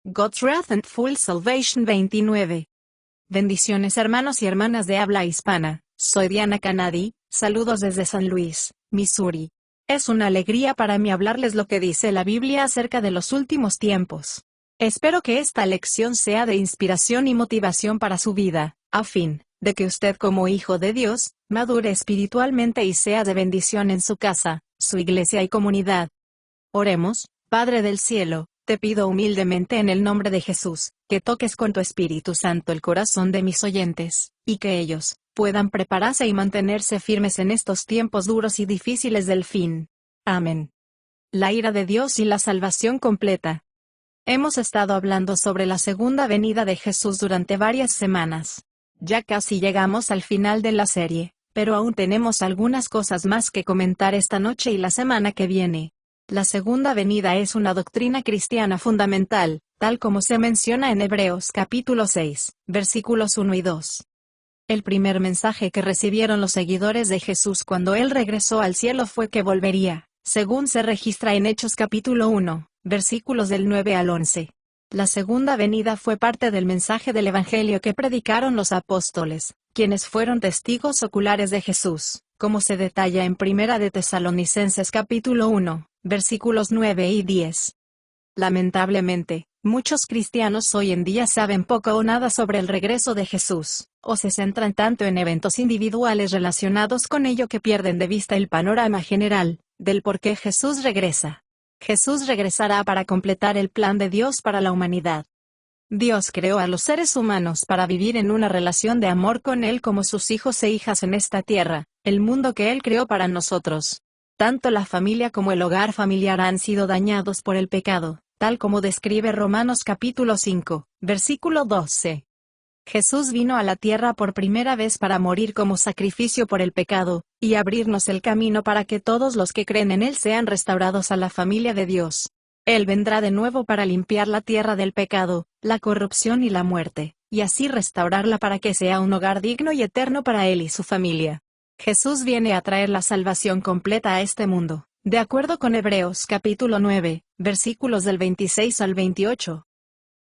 God's Wrath and Full Salvation 29. Bendiciones hermanos y hermanas de habla hispana, soy Diana Canadi, saludos desde San Luis, Missouri. Es una alegría para mí hablarles lo que dice la Biblia acerca de los últimos tiempos. Espero que esta lección sea de inspiración y motivación para su vida, a fin de que usted como hijo de Dios, madure espiritualmente y sea de bendición en su casa, su iglesia y comunidad. Oremos. Padre del cielo, te pido humildemente en el nombre de Jesús, que toques con tu Espíritu Santo el corazón de mis oyentes, y que ellos puedan prepararse y mantenerse firmes en estos tiempos duros y difíciles del fin. Amén. La ira de Dios y la salvación completa. Hemos estado hablando sobre la segunda venida de Jesús durante varias semanas. Ya casi llegamos al final de la serie, pero aún tenemos algunas cosas más que comentar esta noche y la semana que viene. La segunda venida es una doctrina cristiana fundamental, tal como se menciona en Hebreos capítulo 6, versículos 1 y 2. El primer mensaje que recibieron los seguidores de Jesús cuando Él regresó al cielo fue que volvería, según se registra en Hechos capítulo 1, versículos del 9 al 11. La segunda venida fue parte del mensaje del Evangelio que predicaron los apóstoles, quienes fueron testigos oculares de Jesús, como se detalla en Primera de Tesalonicenses capítulo 1, versículos 9 y 10. Lamentablemente, muchos cristianos hoy en día saben poco o nada sobre el regreso de Jesús, o se centran tanto en eventos individuales relacionados con ello que pierden de vista el panorama general, del por qué Jesús regresa. Jesús regresará para completar el plan de Dios para la humanidad. Dios creó a los seres humanos para vivir en una relación de amor con Él como sus hijos e hijas en esta tierra, el mundo que Él creó para nosotros. Tanto la familia como el hogar familiar han sido dañados por el pecado, tal como describe Romanos capítulo 5, versículo 12. Jesús vino a la tierra por primera vez para morir como sacrificio por el pecado, y abrirnos el camino para que todos los que creen en Él sean restaurados a la familia de Dios. Él vendrá de nuevo para limpiar la tierra del pecado, la corrupción y la muerte, y así restaurarla para que sea un hogar digno y eterno para Él y su familia. Jesús viene a traer la salvación completa a este mundo, de acuerdo con Hebreos capítulo 9, versículos del 26 al 28.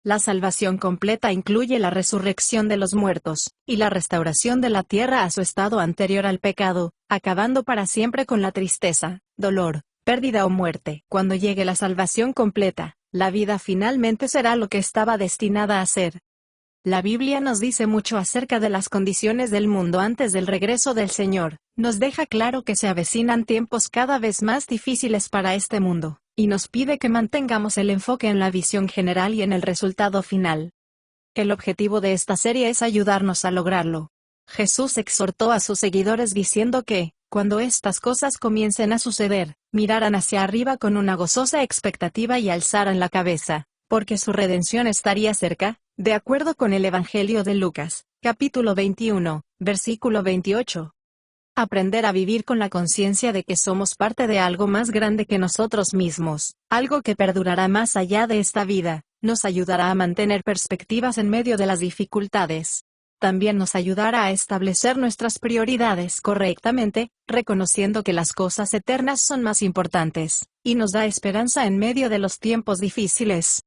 La salvación completa incluye la resurrección de los muertos, y la restauración de la tierra a su estado anterior al pecado, acabando para siempre con la tristeza, dolor, pérdida o muerte. Cuando llegue la salvación completa, la vida finalmente será lo que estaba destinada a ser. La Biblia nos dice mucho acerca de las condiciones del mundo antes del regreso del Señor. Nos deja claro que se avecinan tiempos cada vez más difíciles para este mundo, y nos pide que mantengamos el enfoque en la visión general y en el resultado final. El objetivo de esta serie es ayudarnos a lograrlo. Jesús exhortó a sus seguidores diciendo que, cuando estas cosas comiencen a suceder, miraran hacia arriba con una gozosa expectativa y alzaran la cabeza, porque su redención estaría cerca, de acuerdo con el Evangelio de Lucas, capítulo 21, versículo 28. Aprender a vivir con la conciencia de que somos parte de algo más grande que nosotros mismos, algo que perdurará más allá de esta vida, nos ayudará a mantener perspectivas en medio de las dificultades. También nos ayudará a establecer nuestras prioridades correctamente, reconociendo que las cosas eternas son más importantes, y nos da esperanza en medio de los tiempos difíciles.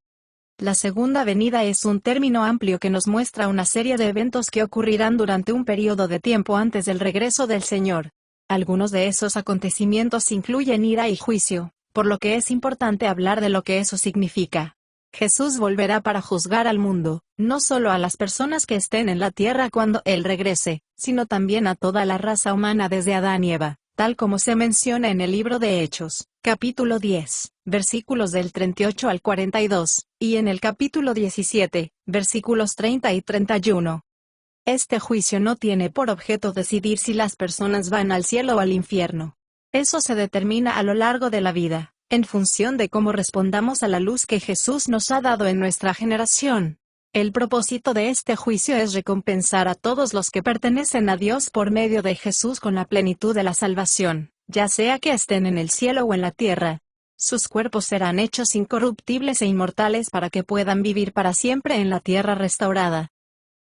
La segunda venida es un término amplio que nos muestra una serie de eventos que ocurrirán durante un periodo de tiempo antes del regreso del Señor. Algunos de esos acontecimientos incluyen ira y juicio, por lo que es importante hablar de lo que eso significa. Jesús volverá para juzgar al mundo, no solo a las personas que estén en la tierra cuando Él regrese, sino también a toda la raza humana desde Adán y Eva, tal como se menciona en el libro de Hechos, capítulo 10, versículos del 38 al 42, y en el capítulo 17, versículos 30 y 31. Este juicio no tiene por objeto decidir si las personas van al cielo o al infierno. Eso se determina a lo largo de la vida, en función de cómo respondamos a la luz que Jesús nos ha dado en nuestra generación. El propósito de este juicio es recompensar a todos los que pertenecen a Dios por medio de Jesús con la plenitud de la salvación, ya sea que estén en el cielo o en la tierra. Sus cuerpos serán hechos incorruptibles e inmortales para que puedan vivir para siempre en la tierra restaurada.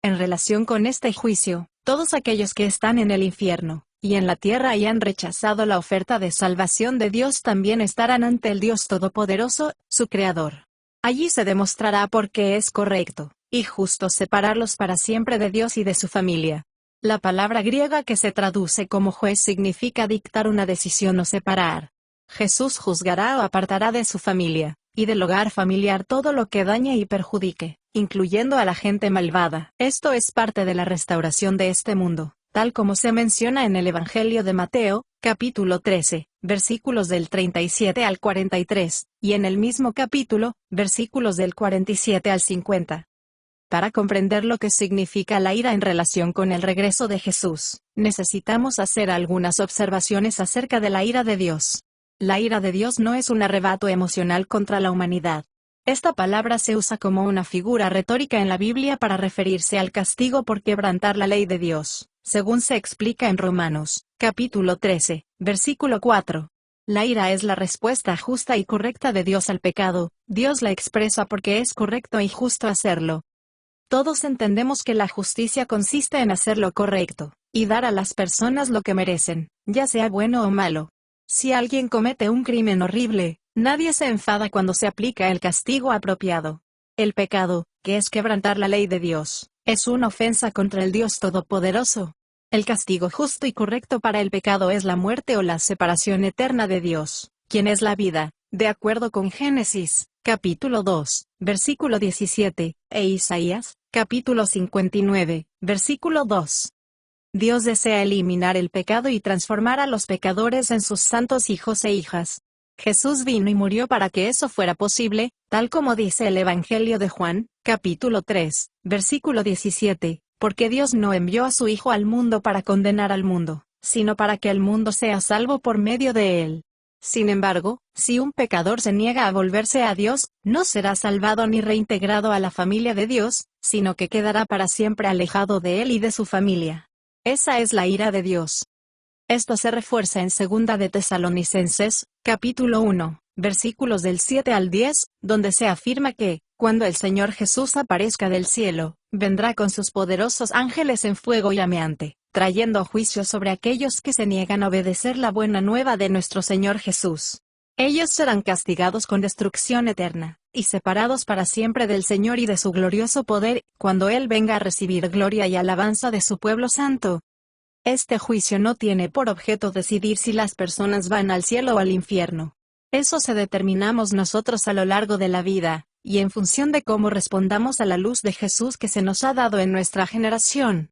En relación con este juicio, todos aquellos que están en el infierno y en la tierra y han rechazado la oferta de salvación de Dios también estarán ante el Dios Todopoderoso, su Creador. Allí se demostrará por qué es correcto y justo separarlos para siempre de Dios y de su familia. La palabra griega que se traduce como juez significa dictar una decisión o separar. Jesús juzgará o apartará de su familia y del hogar familiar todo lo que dañe y perjudique, incluyendo a la gente malvada. Esto es parte de la restauración de este mundo, tal como se menciona en el Evangelio de Mateo, capítulo 13, versículos del 37 al 43, y en el mismo capítulo, versículos del 47 al 50. Para comprender lo que significa la ira en relación con el regreso de Jesús, necesitamos hacer algunas observaciones acerca de la ira de Dios. La ira de Dios no es un arrebato emocional contra la humanidad. Esta palabra se usa como una figura retórica en la Biblia para referirse al castigo por quebrantar la ley de Dios, según se explica en Romanos, capítulo 13, versículo 4. La ira es la respuesta justa y correcta de Dios al pecado. Dios la expresa porque es correcto y justo hacerlo. Todos entendemos que la justicia consiste en hacer lo correcto y dar a las personas lo que merecen, ya sea bueno o malo. Si alguien comete un crimen horrible, nadie se enfada cuando se aplica el castigo apropiado. El pecado, que es quebrantar la ley de Dios, es una ofensa contra el Dios Todopoderoso. El castigo justo y correcto para el pecado es la muerte o la separación eterna de Dios, quien es la vida, de acuerdo con Génesis, capítulo 2, versículo 17, e Isaías, capítulo 59, versículo 2. Dios desea eliminar el pecado y transformar a los pecadores en sus santos hijos e hijas. Jesús vino y murió para que eso fuera posible, tal como dice el Evangelio de Juan, capítulo 3, versículo 17, porque Dios no envió a su Hijo al mundo para condenar al mundo, sino para que el mundo sea salvo por medio de él. Sin embargo, si un pecador se niega a volverse a Dios, no será salvado ni reintegrado a la familia de Dios, sino que quedará para siempre alejado de él y de su familia. Esa es la ira de Dios. Esto se refuerza en 2 de Tesalonicenses, capítulo 1, versículos del 7 al 10, donde se afirma que, cuando el Señor Jesús aparezca del cielo, vendrá con sus poderosos ángeles en fuego llameante, trayendo juicio sobre aquellos que se niegan a obedecer la buena nueva de nuestro Señor Jesús. Ellos serán castigados con destrucción eterna, y separados para siempre del Señor y de su glorioso poder, cuando Él venga a recibir gloria y alabanza de su pueblo santo. Este juicio no tiene por objeto decidir si las personas van al cielo o al infierno. Eso se determinamos nosotros a lo largo de la vida, y en función de cómo respondamos a la luz de Jesús que se nos ha dado en nuestra generación.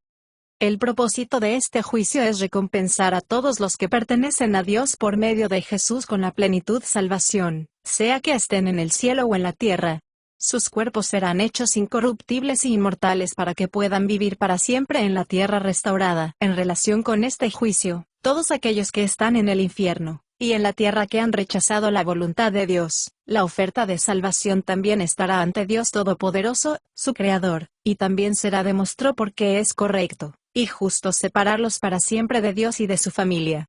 El propósito de este juicio es recompensar a todos los que pertenecen a Dios por medio de Jesús con la plenitud salvación, sea que estén en el cielo o en la tierra. Sus cuerpos serán hechos incorruptibles y inmortales para que puedan vivir para siempre en la tierra restaurada. En relación con este juicio, todos aquellos que están en el infierno y en la tierra que han rechazado la voluntad de Dios, la oferta de salvación también estará ante Dios Todopoderoso, su Creador, y también será demostrado por qué es correcto y justo separarlos para siempre de Dios y de su familia.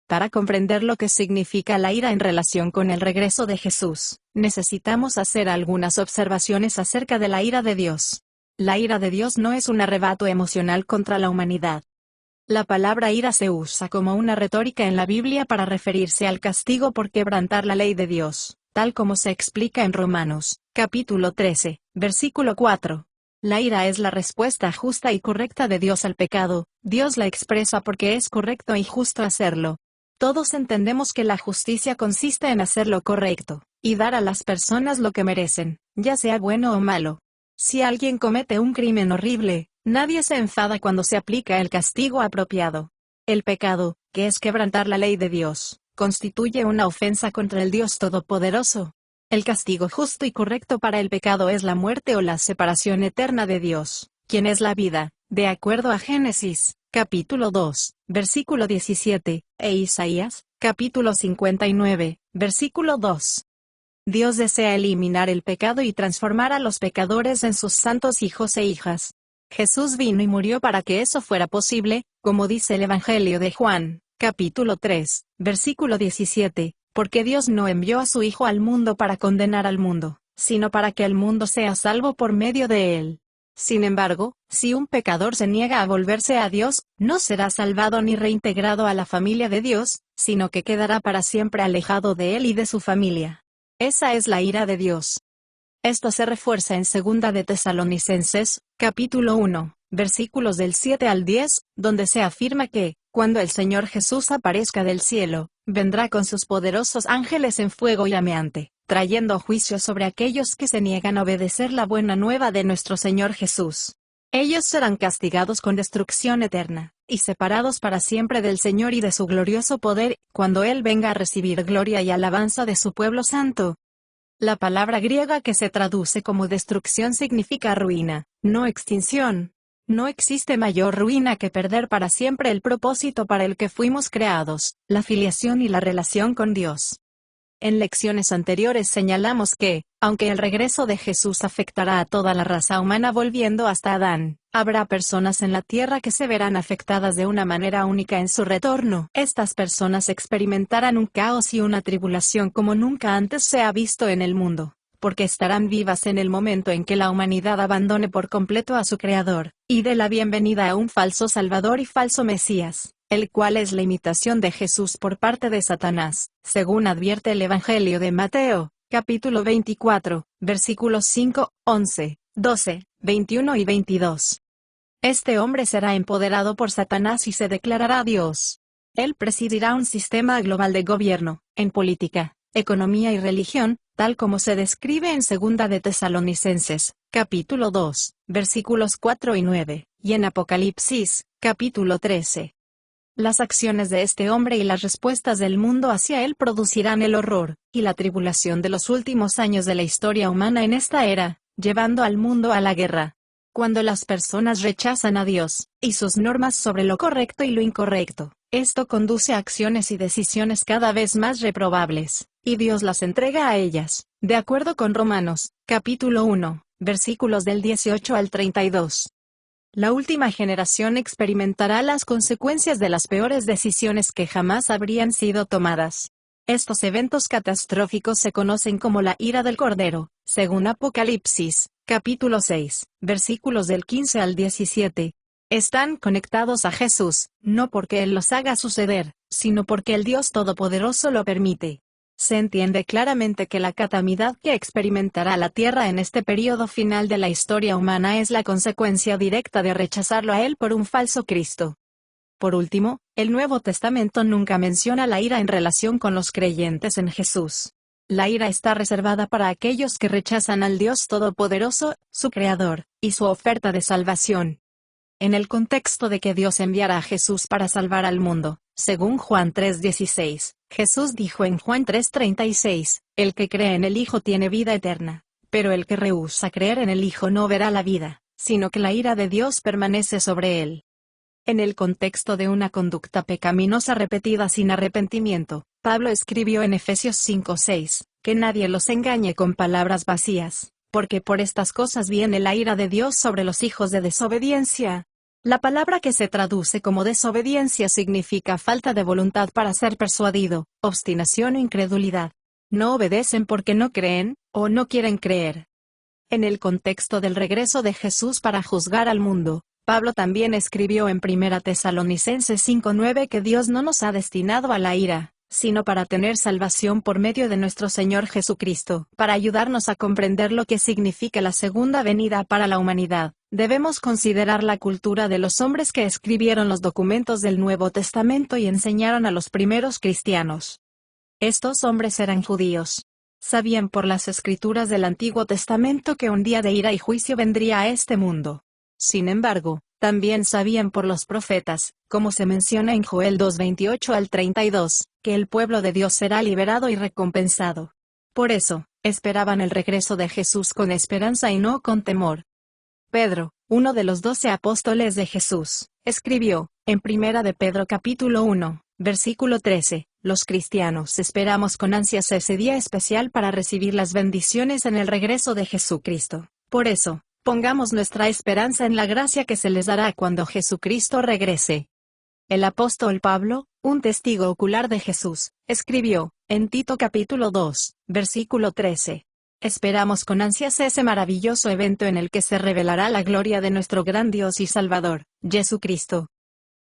Para comprender lo que significa la ira en relación con el regreso de Jesús, necesitamos hacer algunas observaciones acerca de la ira de Dios. La ira de Dios no es un arrebato emocional contra la humanidad. La palabra ira se usa como una retórica en la Biblia para referirse al castigo por quebrantar la ley de Dios, tal como se explica en Romanos, capítulo 13, versículo 4. La ira es la respuesta justa y correcta de Dios al pecado. Dios la expresa porque es correcto y justo hacerlo. Todos entendemos que la justicia consiste en hacer lo correcto y dar a las personas lo que merecen, ya sea bueno o malo. Si alguien comete un crimen horrible, nadie se enfada cuando se aplica el castigo apropiado. El pecado, que es quebrantar la ley de Dios, constituye una ofensa contra el Dios Todopoderoso. El castigo justo y correcto para el pecado es la muerte o la separación eterna de Dios, quien es la vida, de acuerdo a Génesis, capítulo 2, versículo 17, e Isaías, capítulo 59, versículo 2. Dios desea eliminar el pecado y transformar a los pecadores en sus santos hijos e hijas. Jesús vino y murió para que eso fuera posible, como dice el Evangelio de Juan, capítulo 3, versículo 17. Porque Dios no envió a su Hijo al mundo para condenar al mundo, sino para que el mundo sea salvo por medio de él. Sin embargo, si un pecador se niega a volverse a Dios, no será salvado ni reintegrado a la familia de Dios, sino que quedará para siempre alejado de él y de su familia. Esa es la ira de Dios. Esto se refuerza en 2 de Tesalonicenses, capítulo 1, versículos del 7 al 10, donde se afirma que, cuando el Señor Jesús aparezca del cielo, vendrá con sus poderosos ángeles en fuego llameante, trayendo juicio sobre aquellos que se niegan a obedecer la buena nueva de nuestro Señor Jesús. Ellos serán castigados con destrucción eterna, y separados para siempre del Señor y de su glorioso poder, cuando Él venga a recibir gloria y alabanza de su pueblo santo. La palabra griega que se traduce como destrucción significa ruina, no extinción. No existe mayor ruina que perder para siempre el propósito para el que fuimos creados, la filiación y la relación con Dios. En lecciones anteriores señalamos que, aunque el regreso de Jesús afectará a toda la raza humana volviendo hasta Adán, habrá personas en la tierra que se verán afectadas de una manera única en su retorno. Estas personas experimentarán un caos y una tribulación como nunca antes se ha visto en el mundo, porque estarán vivas en el momento en que la humanidad abandone por completo a su Creador, y dé la bienvenida a un falso Salvador y falso Mesías, el cual es la imitación de Jesús por parte de Satanás, según advierte el Evangelio de Mateo, capítulo 24, versículos 5, 11, 12, 21 y 22. Este hombre será empoderado por Satanás y se declarará Dios. Él presidirá un sistema global de gobierno, en política, economía y religión, tal como se describe en 2 de Tesalonicenses, capítulo 2, versículos 4 y 9, y en Apocalipsis, capítulo 13. Las acciones de este hombre y las respuestas del mundo hacia él producirán el horror y la tribulación de los últimos años de la historia humana en esta era, llevando al mundo a la guerra. Cuando las personas rechazan a Dios y sus normas sobre lo correcto y lo incorrecto, esto conduce a acciones y decisiones cada vez más reprobables, y Dios las entrega a ellas, de acuerdo con Romanos, capítulo 1, versículos del 18 al 32. La última generación experimentará las consecuencias de las peores decisiones que jamás habrían sido tomadas. Estos eventos catastróficos se conocen como la ira del Cordero, según Apocalipsis, capítulo 6, versículos del 15 al 17. Están conectados a Jesús, no porque Él los haga suceder, sino porque el Dios Todopoderoso lo permite. Se entiende claramente que la calamidad que experimentará la tierra en este período final de la historia humana es la consecuencia directa de rechazarlo a Él por un falso Cristo. Por último, el Nuevo Testamento nunca menciona la ira en relación con los creyentes en Jesús. La ira está reservada para aquellos que rechazan al Dios Todopoderoso, su Creador, y su oferta de salvación. En el contexto de que Dios enviará a Jesús para salvar al mundo, según Juan 3:16, Jesús dijo en Juan 3:36, el que cree en el Hijo tiene vida eterna, pero el que rehúsa creer en el Hijo no verá la vida, sino que la ira de Dios permanece sobre él. En el contexto de una conducta pecaminosa repetida sin arrepentimiento, Pablo escribió en Efesios 5:6, que nadie los engañe con palabras vacías, porque por estas cosas viene la ira de Dios sobre los hijos de desobediencia. La palabra que se traduce como desobediencia significa falta de voluntad para ser persuadido, obstinación o incredulidad. No obedecen porque no creen, o no quieren creer. En el contexto del regreso de Jesús para juzgar al mundo, Pablo también escribió en 1 Tesalonicenses 5:9 que Dios no nos ha destinado a la ira, sino para tener salvación por medio de nuestro Señor Jesucristo. Para ayudarnos a comprender lo que significa la segunda venida para la humanidad, debemos considerar la cultura de los hombres que escribieron los documentos del Nuevo Testamento y enseñaron a los primeros cristianos. Estos hombres eran judíos. Sabían por las escrituras del Antiguo Testamento que un día de ira y juicio vendría a este mundo. Sin embargo, también sabían por los profetas, como se menciona en Joel 2:28 al 32, que el pueblo de Dios será liberado y recompensado. Por eso, esperaban el regreso de Jesús con esperanza y no con temor. Pedro, uno de los 12 apóstoles de Jesús, escribió, en 1 de Pedro capítulo 1, versículo 13, los cristianos esperamos con ansias ese día especial para recibir las bendiciones en el regreso de Jesucristo. Por eso, pongamos nuestra esperanza en la gracia que se les dará cuando Jesucristo regrese. El apóstol Pablo, un testigo ocular de Jesús, escribió, en Tito capítulo 2, versículo 13. Esperamos con ansias ese maravilloso evento en el que se revelará la gloria de nuestro gran Dios y Salvador, Jesucristo.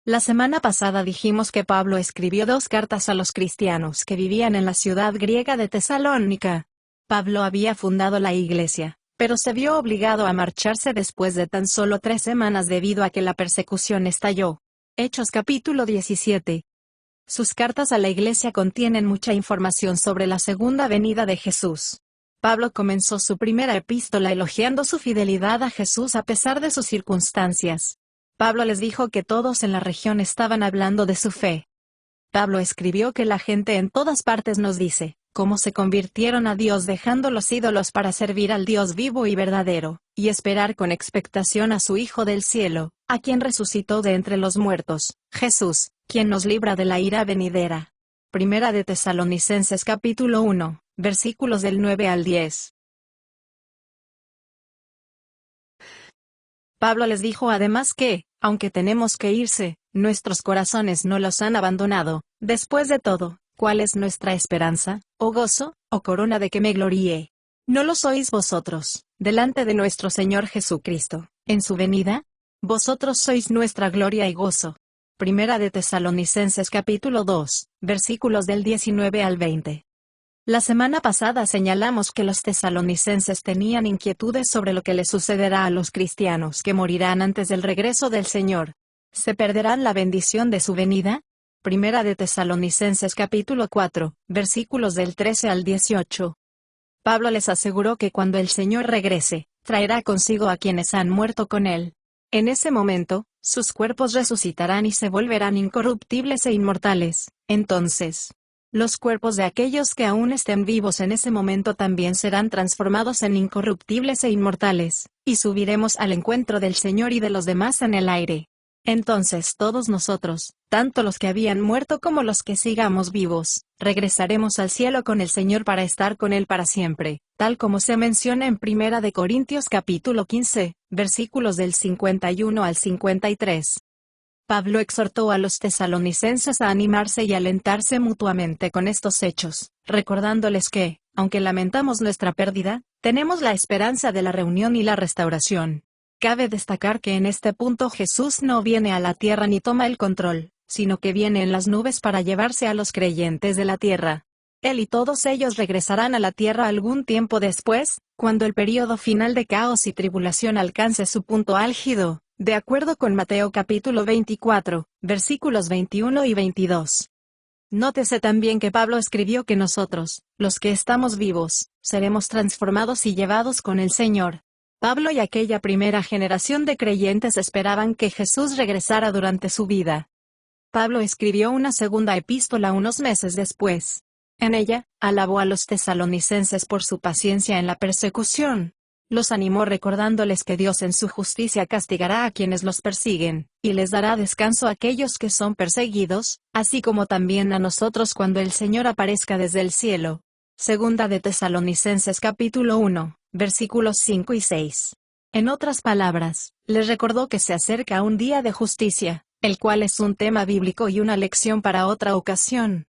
La semana pasada dijimos que Pablo escribió 2 cartas a los cristianos que vivían en la ciudad griega de Tesalónica. Pablo había fundado la iglesia, pero se vio obligado a marcharse después de tan solo 3 semanas debido a que la persecución estalló. Hechos capítulo 17. Sus cartas a la iglesia contienen mucha información sobre la segunda venida de Jesús. Pablo comenzó su primera epístola elogiando su fidelidad a Jesús a pesar de sus circunstancias. Pablo les dijo que todos en la región estaban hablando de su fe. Pablo escribió que la gente en todas partes nos dice cómo se convirtieron a Dios dejando los ídolos para servir al Dios vivo y verdadero, y esperar con expectación a su Hijo del cielo, a quien resucitó de entre los muertos, Jesús, quien nos libra de la ira venidera. Primera de Tesalonicenses capítulo 1, versículos del 9 al 10. Pablo les dijo además que, aunque tenemos que irse, nuestros corazones no los han abandonado. Después de todo, ¿cuál es nuestra esperanza, o gozo, o corona de que me gloríe? ¿No lo sois vosotros, delante de nuestro Señor Jesucristo, en su venida? Vosotros sois nuestra gloria y gozo. Primera de Tesalonicenses capítulo 2, versículos del 19 al 20. La semana pasada señalamos que los tesalonicenses tenían inquietudes sobre lo que le sucederá a los cristianos que morirán antes del regreso del Señor. ¿Se perderán la bendición de su venida? Primera de Tesalonicenses capítulo 4, versículos del 13 al 18. Pablo les aseguró que cuando el Señor regrese, traerá consigo a quienes han muerto con él. En ese momento, sus cuerpos resucitarán y se volverán incorruptibles e inmortales. Entonces, los cuerpos de aquellos que aún estén vivos en ese momento también serán transformados en incorruptibles e inmortales, y subiremos al encuentro del Señor y de los demás en el aire. Entonces todos nosotros, tanto los que habían muerto como los que sigamos vivos, regresaremos al cielo con el Señor para estar con Él para siempre, tal como se menciona en Primera de Corintios capítulo 15, versículos del 51 al 53. Pablo exhortó a los tesalonicenses a animarse y alentarse mutuamente con estos hechos, recordándoles que, aunque lamentamos nuestra pérdida, tenemos la esperanza de la reunión y la restauración. Cabe destacar que en este punto Jesús no viene a la tierra ni toma el control, sino que viene en las nubes para llevarse a los creyentes de la tierra. Él y todos ellos regresarán a la tierra algún tiempo después, cuando el período final de caos y tribulación alcance su punto álgido, de acuerdo con Mateo capítulo 24, versículos 21 y 22. Nótese también que Pablo escribió que nosotros, los que estamos vivos, seremos transformados y llevados con el Señor. Pablo y aquella primera generación de creyentes esperaban que Jesús regresara durante su vida. Pablo escribió una segunda epístola unos meses después. En ella, alabó a los tesalonicenses por su paciencia en la persecución. Los animó recordándoles que Dios en su justicia castigará a quienes los persiguen, y les dará descanso a aquellos que son perseguidos, así como también a nosotros cuando el Señor aparezca desde el cielo. Segunda de Tesalonicenses capítulo 1, versículos 5 y 6. En otras palabras, les recordó que se acerca un día de justicia, el cual es un tema bíblico y una lección para otra ocasión.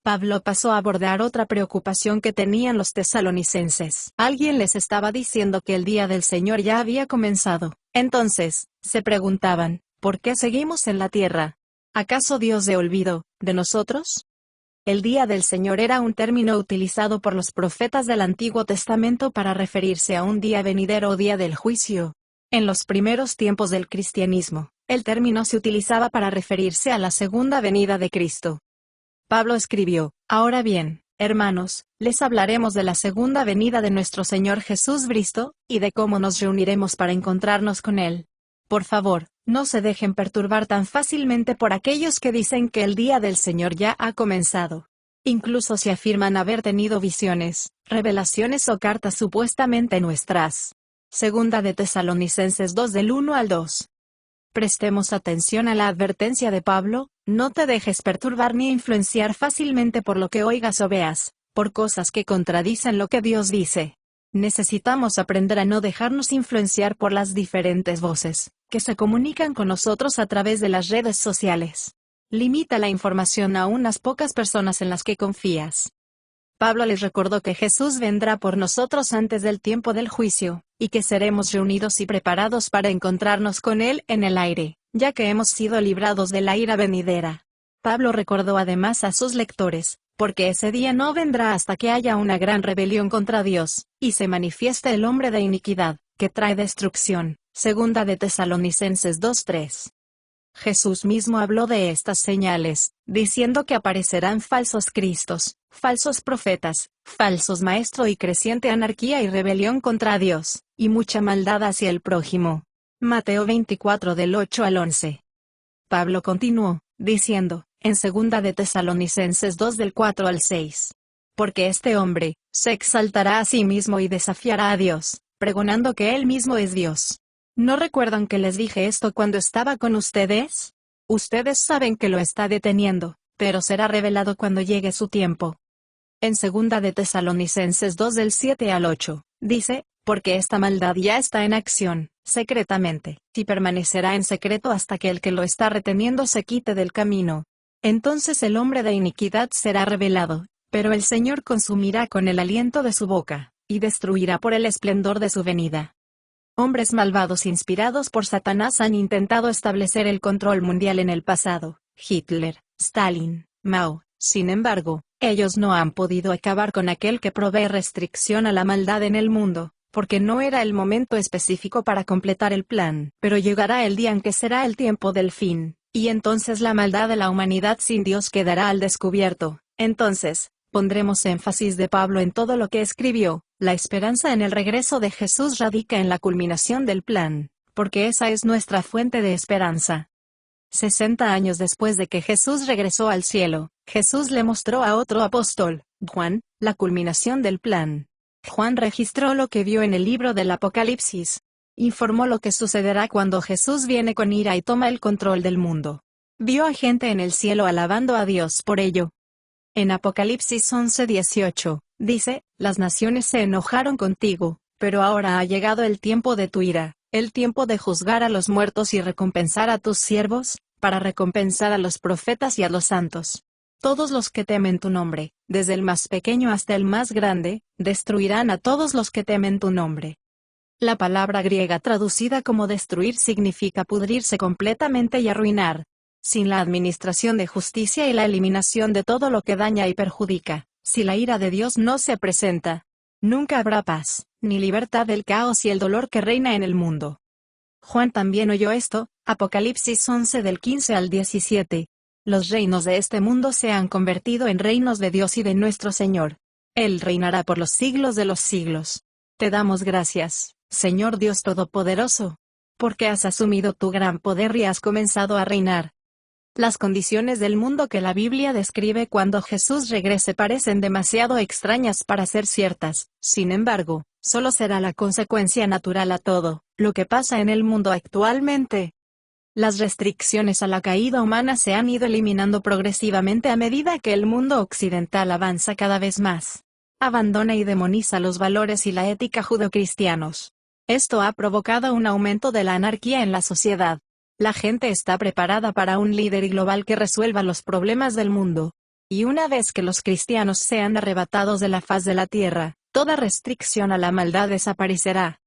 Pablo pasó a abordar otra preocupación que tenían los tesalonicenses. Alguien les estaba diciendo que el día del Señor ya había comenzado. Entonces, se preguntaban, ¿por qué seguimos en la tierra? ¿Acaso Dios se olvidó de nosotros? El día del Señor era un término utilizado por los profetas del Antiguo Testamento para referirse a un día venidero o día del juicio. En los primeros tiempos del cristianismo, el término se utilizaba para referirse a la segunda venida de Cristo. Pablo escribió, ahora bien, hermanos, les hablaremos de la segunda venida de nuestro Señor Jesús Cristo, y de cómo nos reuniremos para encontrarnos con Él. Por favor, no se dejen perturbar tan fácilmente por aquellos que dicen que el día del Señor ya ha comenzado. Incluso si afirman haber tenido visiones, revelaciones o cartas supuestamente nuestras. Segunda de Tesalonicenses 2 del 1 al 2. Prestemos atención a la advertencia de Pablo, no te dejes perturbar ni influenciar fácilmente por lo que oigas o veas, por cosas que contradicen lo que Dios dice. Necesitamos aprender a no dejarnos influenciar por las diferentes voces que se comunican con nosotros a través de las redes sociales. Limita la información a unas pocas personas en las que confías. Pablo les recordó que Jesús vendrá por nosotros antes del tiempo del juicio, y que seremos reunidos y preparados para encontrarnos con Él en el aire, ya que hemos sido librados de la ira venidera. Pablo recordó además a sus lectores, porque ese día no vendrá hasta que haya una gran rebelión contra Dios, y se manifieste el hombre de iniquidad, que trae destrucción. Segunda de Tesalonicenses 2:3. Jesús mismo habló de estas señales, diciendo que aparecerán falsos cristos, falsos profetas, falsos maestros y creciente anarquía y rebelión contra Dios, y mucha maldad hacia el prójimo. Mateo 24 del 8 al 11. Pablo continuó, diciendo, en segunda de Tesalonicenses 2 del 4 al 6. Porque este hombre, se exaltará a sí mismo y desafiará a Dios, pregonando que él mismo es Dios. ¿No recuerdan que les dije esto cuando estaba con ustedes? Ustedes saben que lo está deteniendo, pero será revelado cuando llegue su tiempo. En segunda de Tesalonicenses 2 del 7 al 8, dice, porque esta maldad ya está en acción, secretamente, y permanecerá en secreto hasta que el que lo está reteniendo se quite del camino. Entonces el hombre de iniquidad será revelado, pero el Señor consumirá con el aliento de su boca, y destruirá por el esplendor de su venida. Hombres malvados inspirados por Satanás han intentado establecer el control mundial en el pasado. Hitler, Stalin, Mao. Sin embargo, ellos no han podido acabar con aquel que provee restricción a la maldad en el mundo, porque no era el momento específico para completar el plan. Pero llegará el día en que será el tiempo del fin, y entonces la maldad de la humanidad sin Dios quedará al descubierto. Entonces, pondremos énfasis de Pablo en todo lo que escribió. La esperanza en el regreso de Jesús radica en la culminación del plan, porque esa es nuestra fuente de esperanza. 60 años después de que Jesús regresó al cielo, Jesús le mostró a otro apóstol, Juan, la culminación del plan. Juan registró lo que vio en el libro del Apocalipsis. Informó lo que sucederá cuando Jesús viene con ira y toma el control del mundo. Vio a gente en el cielo alabando a Dios por ello. En Apocalipsis 11:18, dice, las naciones se enojaron contigo, pero ahora ha llegado el tiempo de tu ira, el tiempo de juzgar a los muertos y recompensar a tus siervos, para recompensar a los profetas y a los santos. Todos los que temen tu nombre, desde el más pequeño hasta el más grande, destruirán a todos los que temen tu nombre. La palabra griega traducida como destruir significa pudrirse completamente y arruinar. Sin la administración de justicia y la eliminación de todo lo que daña y perjudica, si la ira de Dios no se presenta, nunca habrá paz, ni libertad del caos y el dolor que reina en el mundo. Juan también oyó esto, Apocalipsis 11 del 15 al 17. Los reinos de este mundo se han convertido en reinos de Dios y de nuestro Señor. Él reinará por los siglos de los siglos. Te damos gracias, Señor Dios Todopoderoso, porque has asumido tu gran poder y has comenzado a reinar. Las condiciones del mundo que la Biblia describe cuando Jesús regrese parecen demasiado extrañas para ser ciertas. Sin embargo, solo será la consecuencia natural a todo lo que pasa en el mundo actualmente. Las restricciones a la caída humana se han ido eliminando progresivamente a medida que el mundo occidental avanza cada vez más. Abandona y demoniza los valores y la ética judeocristianos. Esto ha provocado un aumento de la anarquía en la sociedad. La gente está preparada para un líder global que resuelva los problemas del mundo. Y una vez que los cristianos sean arrebatados de la faz de la tierra, toda restricción a la maldad desaparecerá.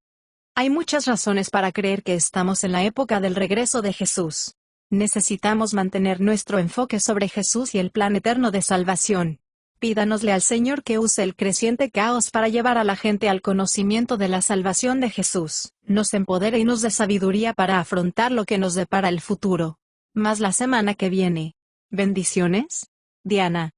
Hay muchas razones para creer que estamos en la época del regreso de Jesús. Necesitamos mantener nuestro enfoque sobre Jesús y el plan eterno de salvación. Pídanosle al Señor que use el creciente caos para llevar a la gente al conocimiento de la salvación de Jesús, nos empodere y nos dé sabiduría para afrontar lo que nos depara el futuro. Más la semana que viene. Bendiciones. Diana.